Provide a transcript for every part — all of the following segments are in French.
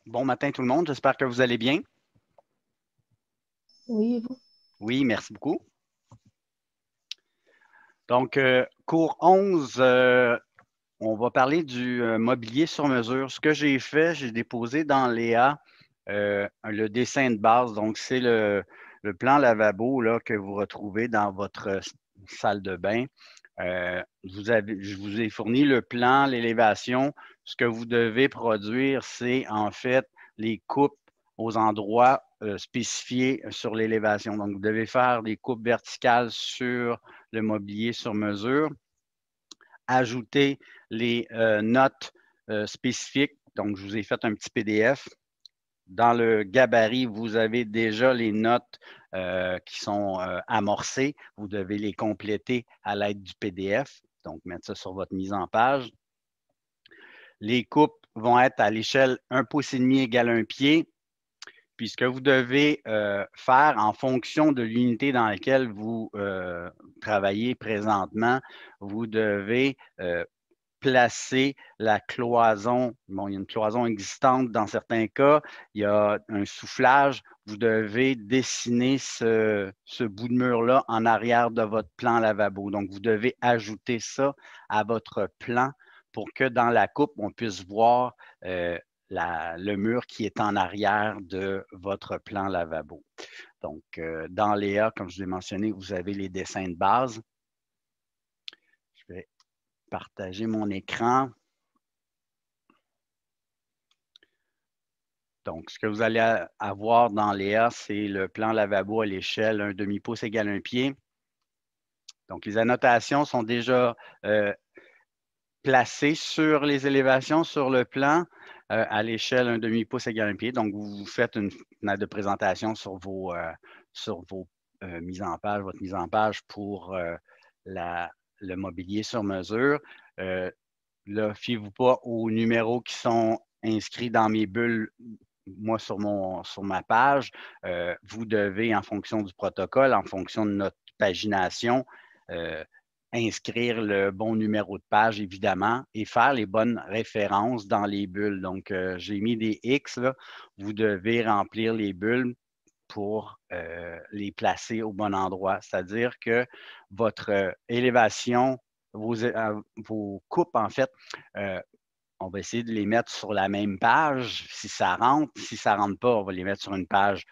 Bon matin tout le monde, j'espère que vous allez bien. Oui, et vous? Oui, merci beaucoup. Donc, cours 11, on va parler du mobilier sur mesure. Ce que j'ai fait, j'ai déposé dans Léa le dessin de base. Donc, c'est le plan lavabo là, que vous retrouvez dans votre salle de bain. Je vous ai fourni le plan, l'élévation. Ce que vous devez produire, c'est en fait les coupes aux endroits spécifiés sur l'élévation. Donc, vous devez faire des coupes verticales sur le mobilier sur mesure, ajouter les notes spécifiques. Donc, je vous ai fait un petit PDF. Dans le gabarit, vous avez déjà les notes qui sont amorcées. Vous devez les compléter à l'aide du PDF. Donc, mettre ça sur votre mise en page. Les coupes vont être à l'échelle 1,5 pouce égale 1 pied. Puis ce que vous devez faire en fonction de l'unité dans laquelle vous travaillez présentement, vous devez placer la cloison. Bon, il y a une cloison existante dans certains cas. Il y a un soufflage. Vous devez dessiner ce bout de mur-là en arrière de votre plan lavabo. Donc, vous devez ajouter ça à votre plan pour que dans la coupe, on puisse voir le mur qui est en arrière de votre plan lavabo. Donc, dans Léa, comme je l'ai mentionné, vous avez les dessins de base. Je vais partager mon écran. Donc, ce que vous allez avoir dans Léa, c'est le plan lavabo à l'échelle 1/2 pouce égale 1 pied. Donc, les annotations sont déjà placées sur les élévations, sur le plan, à l'échelle 1/2 pouce égale 1 pied. Donc, vous faites une fenêtre de présentation sur vos mises en page, votre mise en page pour le mobilier sur mesure. Là, fiez-vous pas aux numéros qui sont inscrits dans mes bulles, moi, sur ma page. Vous devez, en fonction du protocole, en fonction de notre pagination, inscrire le bon numéro de page, évidemment, et faire les bonnes références dans les bulles. Donc, j'ai mis des X, là. Vous devez remplir les bulles pour les placer au bon endroit. C'est-à-dire que votre élévation, vos coupes, en fait, on va essayer de les mettre sur la même page si ça rentre. Si ça ne rentre pas, on va les mettre sur une page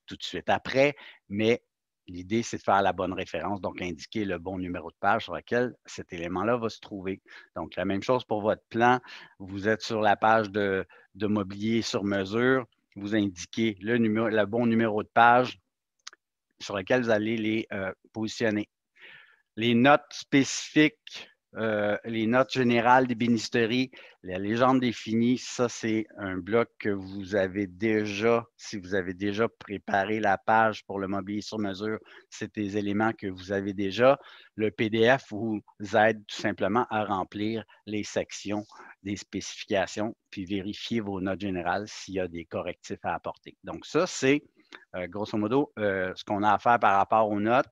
tout de suite après. Mais l'idée, c'est de faire la bonne référence, donc indiquer le bon numéro de page sur lequel cet élément-là va se trouver. Donc, la même chose pour votre plan. Vous êtes sur la page de mobilier sur mesure. Vous indiquez le bon numéro de page sur lequel vous allez les positionner. Les notes spécifiques, les notes générales d'ébénisterie, la légende définie, ça, c'est un bloc que vous avez déjà, si vous avez déjà préparé la page pour le mobilier sur mesure, c'est des éléments que vous avez déjà. Le PDF vous aide tout simplement à remplir les sections des spécifications, puis vérifier vos notes générales s'il y a des correctifs à apporter. Donc, ça, c'est grosso modo ce qu'on a à faire par rapport aux notes.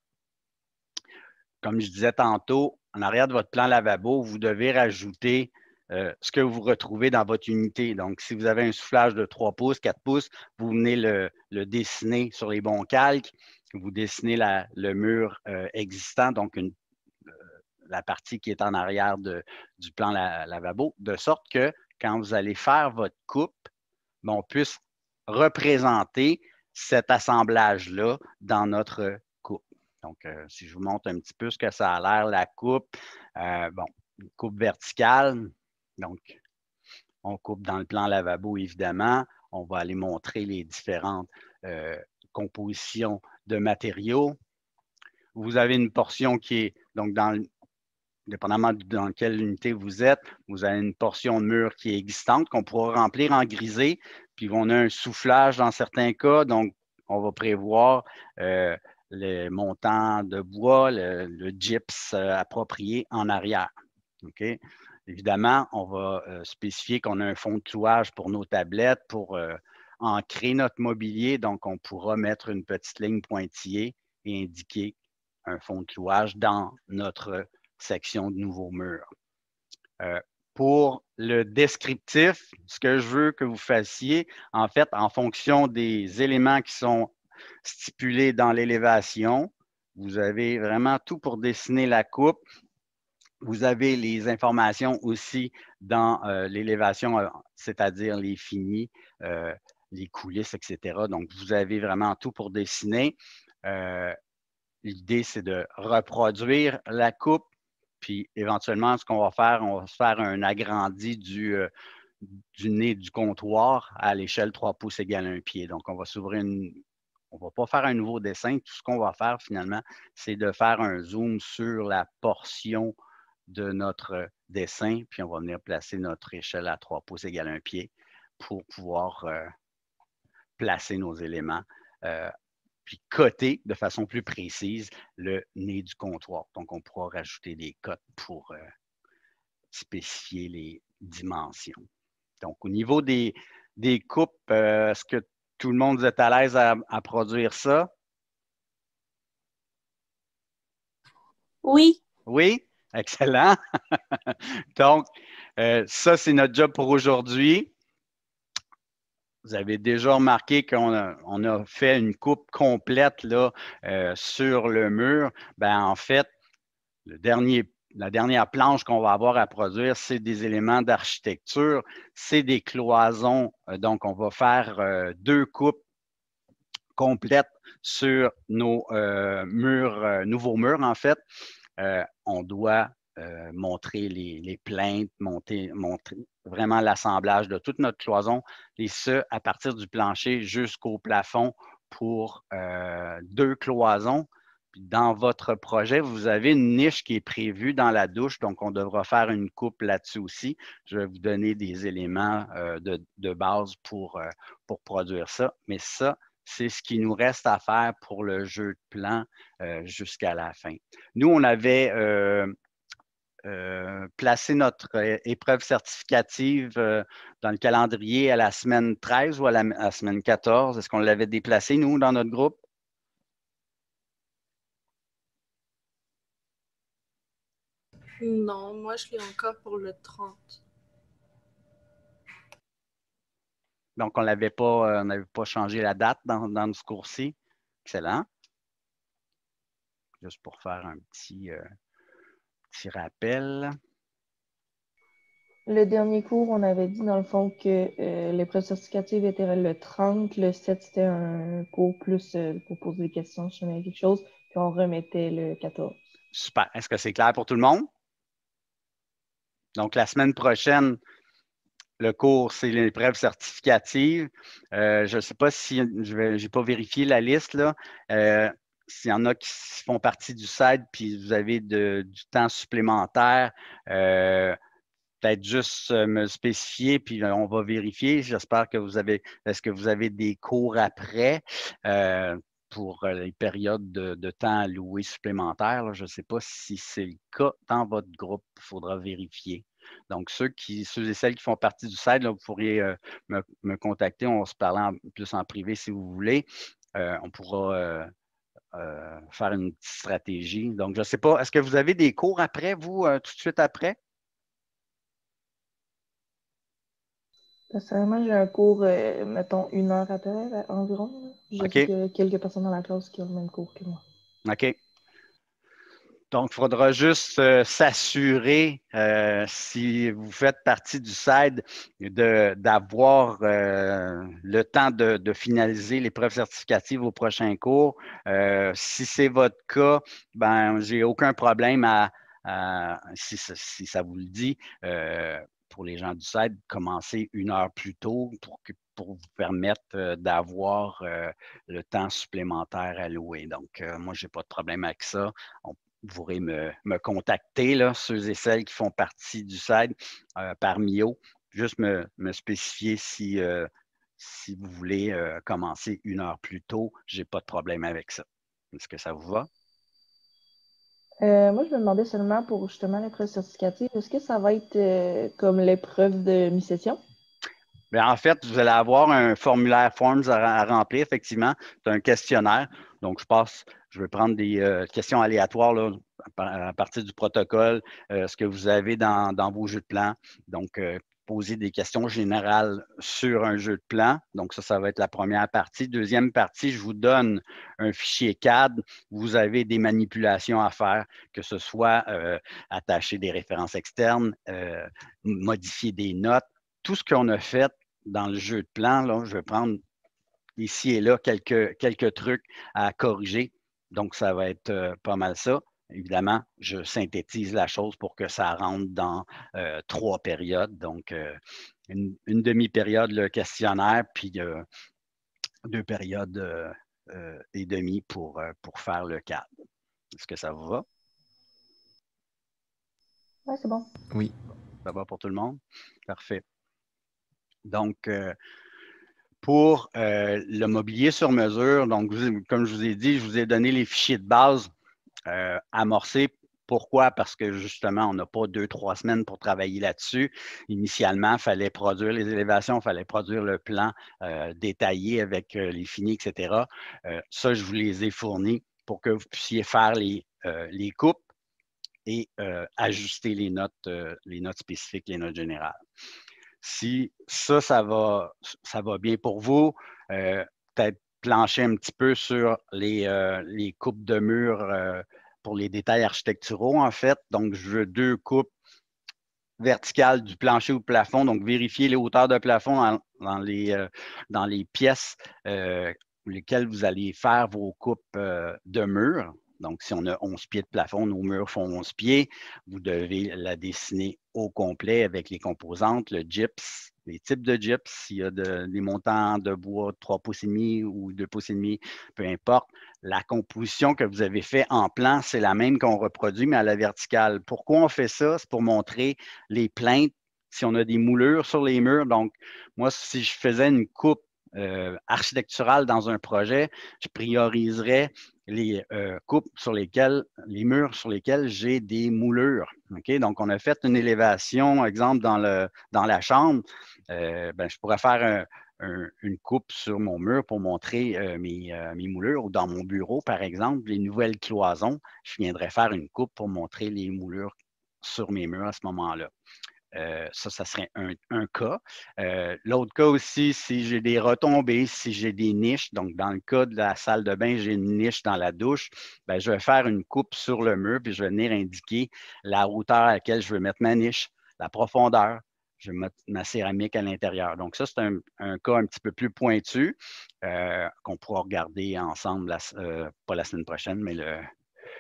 Comme je disais tantôt, en arrière de votre plan lavabo, vous devez rajouter ce que vous retrouvez dans votre unité. Donc, si vous avez un soufflage de 3 pouces, 4 pouces, vous venez le dessiner sur les bons calques. Vous dessinez le mur existant, donc la partie qui est en arrière du plan lavabo, de sorte que quand vous allez faire votre coupe, on puisse représenter cet assemblage-là dans notre coupe. Donc, si je vous montre un petit peu ce que ça a l'air, la coupe, bon, une coupe verticale. Donc, on coupe dans le plan lavabo, évidemment. On va aller montrer les différentes compositions de matériaux. Vous avez une portion qui est, donc, dépendamment dans quelle unité vous êtes, vous avez une portion de mur qui est existante qu'on pourra remplir en grisé. Puis, on a un soufflage dans certains cas. Donc, on va prévoir les montants de bois, le gyps approprié en arrière. OK? Évidemment, on va spécifier qu'on a un fond de clouage pour nos tablettes pour ancrer notre mobilier. Donc, on pourra mettre une petite ligne pointillée et indiquer un fond de clouage dans notre section de nouveaux murs. Pour le descriptif, ce que je veux que vous fassiez, en fait, en fonction des éléments qui sont stipulés dans l'élévation, vous avez vraiment tout pour dessiner la coupe. Vous avez les informations aussi dans l'élévation, c'est-à-dire les finis, les coulisses, etc. Donc, vous avez vraiment tout pour dessiner. L'idée, c'est de reproduire la coupe, puis éventuellement, ce qu'on va faire, on va se faire un agrandi du nez du comptoir à l'échelle 3 pouces égale 1 pied. Donc, on va s'ouvrir on ne va pas faire un nouveau dessin. Tout ce qu'on va faire finalement, c'est de faire un zoom sur la portion de notre dessin, puis on va venir placer notre échelle à 3 pouces égale 1 pied pour pouvoir placer nos éléments, puis coter de façon plus précise le nez du comptoir. Donc, on pourra rajouter des cotes pour spécifier les dimensions. Donc, au niveau des coupes, est-ce que tout le monde est à l'aise à produire ça? Oui. Oui? Excellent. Donc, ça, c'est notre job pour aujourd'hui. Vous avez déjà remarqué qu'on a fait une coupe complète là, sur le mur. Ben, en fait, la dernière planche qu'on va avoir à produire, c'est des éléments d'architecture, c'est des cloisons. Donc, on va faire 2 coupes complètes sur nos nouveaux murs, en fait. On doit montrer les plaintes, montrer vraiment l'assemblage de toute notre cloison, et ce, à partir du plancher jusqu'au plafond pour 2 cloisons. Puis dans votre projet, vous avez une niche qui est prévue dans la douche, donc on devra faire une coupe là-dessus aussi. Je vais vous donner des éléments de base pour produire ça. Mais ça, c'est ce qui nous reste à faire pour le jeu de plan jusqu'à la fin. Nous, on avait placé notre épreuve certificative dans le calendrier à la semaine 13 ou à la semaine 14. Est-ce qu'on l'avait déplacé, nous, dans notre groupe? Non, moi je l'ai encore pour le 30. Donc, on n'avait pas changé la date dans ce cours-ci. Excellent. Juste pour faire un petit rappel. Le dernier cours, on avait dit dans le fond que l'épreuve certificative était le 30, le 7 c'était un cours plus pour poser des questions si jamais quelque chose, puis on remettait le 14. Super. Est-ce que c'est clair pour tout le monde? Donc, la semaine prochaine, le cours, c'est l'épreuve certificative. Je ne sais pas si je n'ai pas vérifié la liste là. S'il y en a qui font partie du CED, puis vous avez du temps supplémentaire, peut-être juste me spécifier, puis on va vérifier. J'espère que est-ce que vous avez des cours après pour les périodes de temps alloués supplémentaires? Là. Je ne sais pas si c'est le cas dans votre groupe. Il faudra vérifier. Donc, ceux et celles qui font partie du site, là, vous pourriez me contacter. On va se parler plus en privé si vous voulez. On pourra faire une petite stratégie. Donc, je ne sais pas, est-ce que vous avez des cours après, vous, tout de suite après? Personnellement, j'ai un cours, mettons, 1 heure après environ. Je sais OK. qu'il y a quelques personnes dans la classe qui ont le même cours que moi. OK. Donc, il faudra juste s'assurer, si vous faites partie du CED, d'avoir le temps de finaliser l'épreuve certificative au prochain cours. Si c'est votre cas, ben, j'ai aucun problème si ça vous le dit, pour les gens du CED, commencer 1 heure plus tôt pour vous permettre d'avoir le temps supplémentaire alloué. Donc, moi, je n'ai pas de problème avec ça. Vous pourrez me contacter, là, ceux et celles qui font partie du CED par Mio. Juste me spécifier si vous voulez commencer 1 heure plus tôt. Je n'ai pas de problème avec ça. Est-ce que ça vous va? Moi, je me demandais seulement pour justement l'épreuve certificative, est-ce que ça va être comme l'épreuve de mi-session? Bien, en fait, vous allez avoir un formulaire Forms à remplir, effectivement. C'est un questionnaire. Donc, je passe Je vais prendre des questions aléatoires là, à partir du protocole, ce que vous avez dans vos jeux de plan. Donc, poser des questions générales sur un jeu de plan. Donc, ça va être la première partie. Deuxième partie, je vous donne un fichier CAD. Vous avez des manipulations à faire, que ce soit attacher des références externes, modifier des notes. Tout ce qu'on a fait dans le jeu de plan, là, je vais prendre ici et là quelques trucs à corriger. Donc, ça va être pas mal ça. Évidemment, je synthétise la chose pour que ça rentre dans 3 périodes. Donc, une demi-période, le questionnaire, puis 2 périodes et demie pour faire le cadre. Est-ce que ça vous va? Oui, c'est bon. Oui. Ça va pour tout le monde? Parfait. Donc, pour le mobilier sur mesure, donc, comme je vous ai dit, je vous ai donné les fichiers de base amorcés. Pourquoi? Parce que justement, on n'a pas 2-3 semaines pour travailler là-dessus. Initialement, il fallait produire les élévations, il fallait produire le plan détaillé avec les finis, etc. Ça, je vous les ai fournis pour que vous puissiez faire les coupes et ajuster les notes spécifiques, les notes générales. Si ça va bien pour vous, peut-être plancher un petit peu sur les coupes de murs pour les détails architecturaux, en fait. Donc, je veux 2 coupes verticales du plancher au plafond. Donc, vérifiez les hauteurs de plafond dans les pièces lesquelles vous allez faire vos coupes de murs. Donc, si on a 11 pieds de plafond, nos murs font 11 pieds. Vous devez la dessiner au complet avec les composantes, le gyps, les types de gyps, s'il y a des montants de bois de 3 pouces et demi ou 2 pouces et demi, peu importe. La composition que vous avez fait en plan, c'est la même qu'on reproduit, mais à la verticale. Pourquoi on fait ça? C'est pour montrer les plaintes, si on a des moulures sur les murs. Donc, moi, si je faisais une coupe architecturale dans un projet, je prioriserais les coupes sur lesquelles, les murs sur lesquels j'ai des moulures. Okay? Donc, on a fait une élévation, exemple, dans la chambre. Je pourrais faire une coupe sur mon mur pour montrer mes moulures, ou dans mon bureau, par exemple, les nouvelles cloisons, je viendrais faire une coupe pour montrer les moulures sur mes murs à ce moment-là. Ça serait un cas. L'autre cas aussi, si j'ai des retombées, si j'ai des niches, donc dans le cas de la salle de bain, j'ai une niche dans la douche, je vais faire une coupe sur le mur, puis je vais venir indiquer la hauteur à laquelle je veux mettre ma niche, la profondeur. Je vais mettre ma céramique à l'intérieur. Donc, ça, c'est un cas un petit peu plus pointu qu'on pourra regarder ensemble, pas la semaine prochaine, mais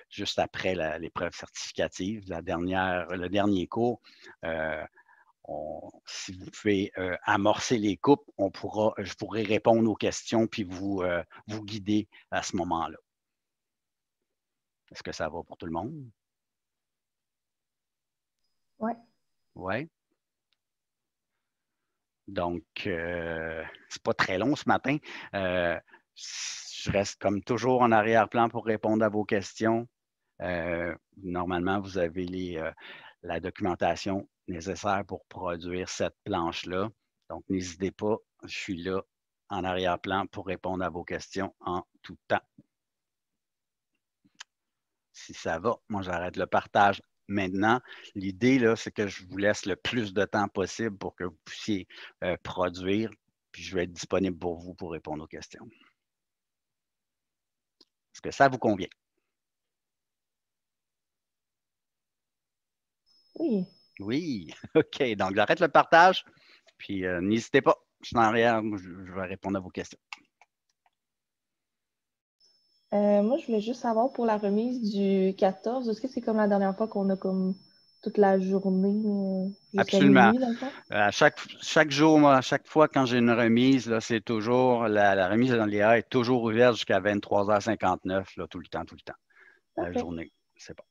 juste après l'épreuve certificative, le dernier cours. Si vous pouvez amorcer les coupes, je pourrai répondre aux questions puis vous guider à ce moment-là. Est-ce que ça va pour tout le monde? Oui. Oui. Donc, c'est pas très long ce matin. Je reste comme toujours en arrière-plan pour répondre à vos questions. Normalement, vous avez la documentation nécessaire pour produire cette planche-là. Donc, n'hésitez pas, je suis là en arrière-plan pour répondre à vos questions en tout temps. Si ça va, moi, j'arrête le partage maintenant. L'idée, là, c'est que je vous laisse le plus de temps possible pour que vous puissiez produire, puis je vais être disponible pour vous pour répondre aux questions. Est-ce que ça vous convient? Oui. Oui, OK. Donc, j'arrête le partage, puis n'hésitez pas. Je suis en arrière, je vais répondre à vos questions. Moi, je voulais juste savoir pour la remise du 14, est-ce que c'est comme la dernière fois qu'on a comme toute la journée jusqu'à Absolument. minuit, dans le fond? Chaque jour, moi, à chaque fois quand j'ai une remise, là, c'est toujours, la remise dans l'IA est toujours ouverte jusqu'à 23h59, là, tout le temps, la Okay. journée. C'est bon.